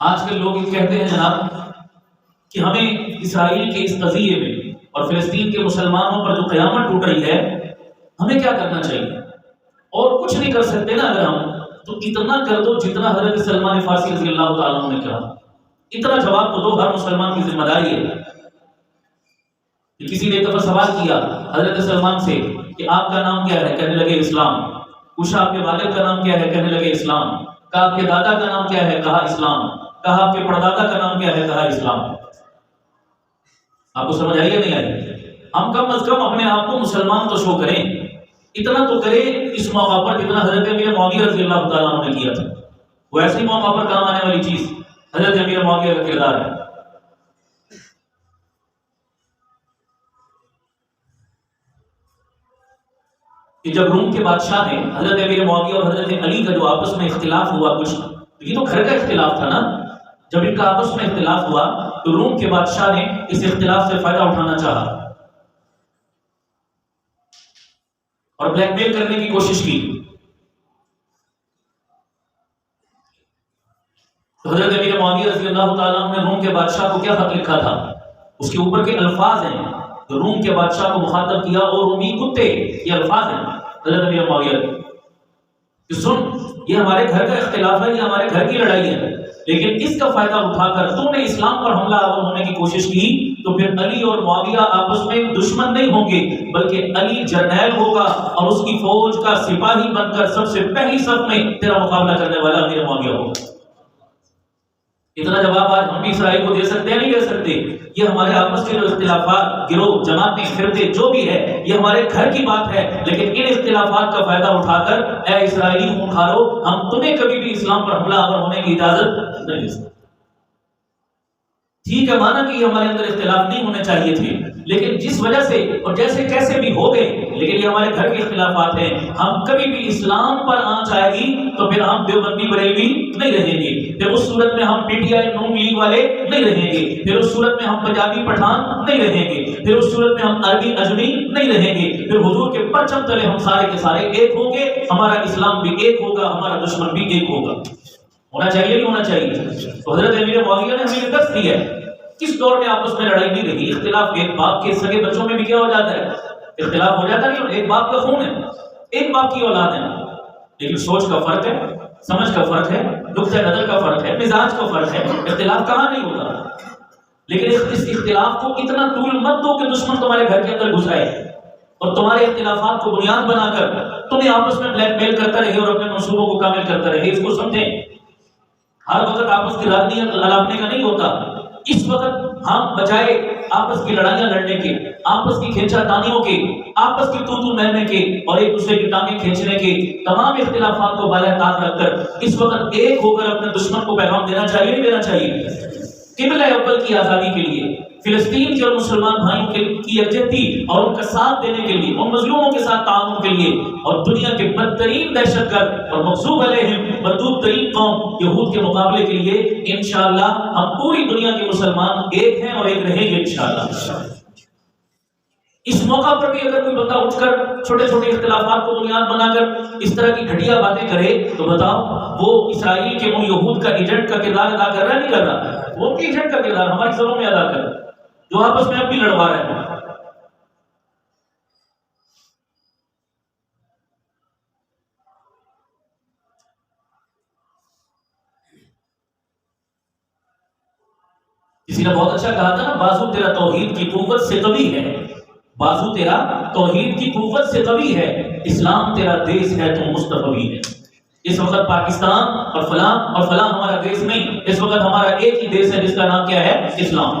آج کل لوگ یہ کہتے ہیں جناب کہ ہمیں اسرائیل کے اس قضیے میں اور فلسطین کے مسلمانوں پر جو قیامت ٹوٹ رہی ہے ہمیں کیا کرنا چاہیے، اور کچھ نہیں کر سکتے نا اگر ہم تو اتنا کر دو جتنا حضرت سلمان فارسی رضی اللہ تعالیٰ عنہ نے کہا، اتنا جواب تو دو، ہر مسلمان کی ذمہ داری ہے۔ کسی نے ایک دفعہ سوال کیا حضرت سلمان سے کہ آپ کا نام کیا ہے، کہنے لگے اسلام۔ پوچھا آپ کے والد کا نام کیا ہے، کہنے لگے اسلام۔ کہا آپ کے دادا کا نام کیا ہے، کہا اسلام۔ کہا آپ کے پردادا کا نام کیا ہے، کہا اسلام۔ آپ کو سمجھ آئی یا نہیں آئی؟ ہم کم از کم اپنے آپ کو مسلمان تو شو کریں، اتنا تو کریں اس موقع پر جتنا حضرت امیر معاویہ رضی اللہ تعالیٰ عنہ نے کیا تھا۔ وہ ایسی موقع پر کام آنے والی چیز حضرت امیر معاویہ کا کردار ہے۔ کہ جب روم کے بادشاہ نے حضرت امیر معاویہ اور حضرت علی کا جو آپس میں اختلاف ہوا، کچھ یہ تو گھر کا اختلاف تھا نا، جب ان کا آپس میں اختلاف ہوا تو روم کے بادشاہ نے اس اختلاف سے فائدہ اٹھانا چاہا اور بلیک میل کرنے کی کوشش کی۔ تو حضرت امیر معاویہ رضی اللہ تعالیٰ عنہ نے روم کے بادشاہ کو کیا خط لکھا تھا، اس کے اوپر کے الفاظ ہیں، تو روم کے بادشاہ کو مخاطب کیا، اور رومی کتے، یہ الفاظ ہیں حضرت امیر معاویہ کہ سن، یہ ہمارے گھر کا اختلاف ہے، یہ ہمارے گھر کی لڑائی ہے، لیکن اس کا فائدہ اٹھا کر تم نے اسلام پر حملہ آور ہونے کی کوشش کی تو پھر علی اور معاویہ آپس میں دشمن نہیں ہوں گے، بلکہ علی جرنیل ہوگا اور اس کی فوج کا سپاہی بن کر سب سے پہلی صف میں تیرا مقابلہ کرنے والا امیر معاویہ ہوگا۔ اتنا جواب آج ہم بھی اسرائیل کو دے سکتے ہیں، نہیں دے سکتے؟ یہ ہمارے آپس کے جو اختلافات، گروہ، جماعتیں، فرقے جو بھی ہے، یہ ہمارے گھر کی بات ہے، لیکن ان اختلافات کا فائدہ اٹھا کر اے اسرائیلی خونخارو، ہم تمہیں کبھی بھی اسلام پر حملہ آور ہونے کی اجازت نہیں دے سکتے۔ ٹھیک ہے، مانا کہ یہ ہمارے اندر اختلاف نہیں ہونے چاہیے تھے، لیکن جس وجہ سے اور جیسے کیسے بھی ہو گئے، لیکن یہ ہمارے گھر کے اختلافات ہیں۔ ہم کبھی بھی اسلام پر آنچ آئے گی تو پھر ہم دیوبندی بریلوی نہیں رہیں گے، پھر اس صورت میں ہم P T I known league والے نہیں رہیں گے، پھر اس صورت میں ہم پنجابی پٹھان نہیں رہیں گے، پھر اس صورت میں ہم عربی اجمی نہیں رہیں گے، پھر حضور کے پرچم تلے ہم سارے کے سارے ایک ہوں گے، ہمارا اسلام بھی ایک ہوگا، ہمارا دشمن بھی ایک ہوگا۔ ہونا چاہیے نہیں ہونا چاہیے؟ تو حضرت امیر معاویہ نے ہمیں درس دیا ہے، کس دور میں آپس میں لڑائی نہیں رہی، اختلاف ایک باپ کے سگے بچوں میں بھی کیا ہو جاتا ہے، اختلاف ہو جاتا ہے، ایک باپ کا خون ہے، ایک باپ کی اولاد ہے، لیکن سوچ کا فرق ہے، سمجھ کا فرق ہے، نقطہ نظر کا فرق ہے، مزاج کا فرق ہے، اختلاف کہاں نہیں ہوتا۔ لیکن اس اختلاف کو اتنا طول مت دو کہ دشمن تمہارے گھر کے اندر گھس آئے اور تمہارے اختلافات کو بنیاد بنا کر تمہیں آپس میں بلیک میل کرتا رہے اور اپنے منصوبوں کو کامل کرتا رہے۔ اس کو سمجھیں، ہر وقت آپس کی راجنیت لڑانے کا نہیں ہوتا۔ اس وقت ہم بجائے آپس کی لڑائیاں لڑنے کے، آپس کی کھینچا تانیوں کے، آپس کی تو میں کے اور ایک دوسرے کی ٹانگیں کھینچنے کے تمام اختلافات کو بالائے طاق رکھ کر اس وقت ایک ہو کر اپنے دشمن کو پیغام دینا چاہیے نہیں دینا چاہیے؟ قبلہ اول کی آزادی کے لیے، فلسطین کے اور مسلمان بھائیوں کی یکجہتی اور ان کا ساتھ دینے کے لیے، ان مظلوموں کے ساتھ تعاون کے لیے، اور دنیا کے بدترین دہشت گرد اور مغضوب علیہم مردود ترین قوم یہود کے مقابلے کے لیے انشاءاللہ ہم پوری دنیا کے مسلمان ایک ہیں اور ایک رہیں گے انشاءاللہ۔ اس موقع پر بھی اگر کوئی بندہ اٹھ کر چھوٹے چھوٹے اختلافات کو بنیاد بنا کر اس طرح کی گھٹیا باتیں کرے تو بتاؤ وہ اسرائیل کے ان یہود کا ایجنٹ کا کردار ادا کر رہا ہے نہیں کر رہا؟ وہ ان کے ایجنٹ کا کردار ہماری سروں میں ادا کر رہا ہے، جو آپس میں اب بھی لڑوا رہے ہیں۔ کسی نے بہت اچھا کہا تھا نا، بازو تیرا توحید کی قوت سے قوی ہے، بازو تیرا توحید کی قوت سے قوی ہے، اسلام تیرا دیس ہے تو مستقبی ہے۔ اس وقت پاکستان اور فلاں ہمارا دیس نہیں، اس وقت ہمارا ایک ہی دیس ہے جس کا نام کیا ہے؟ اسلام۔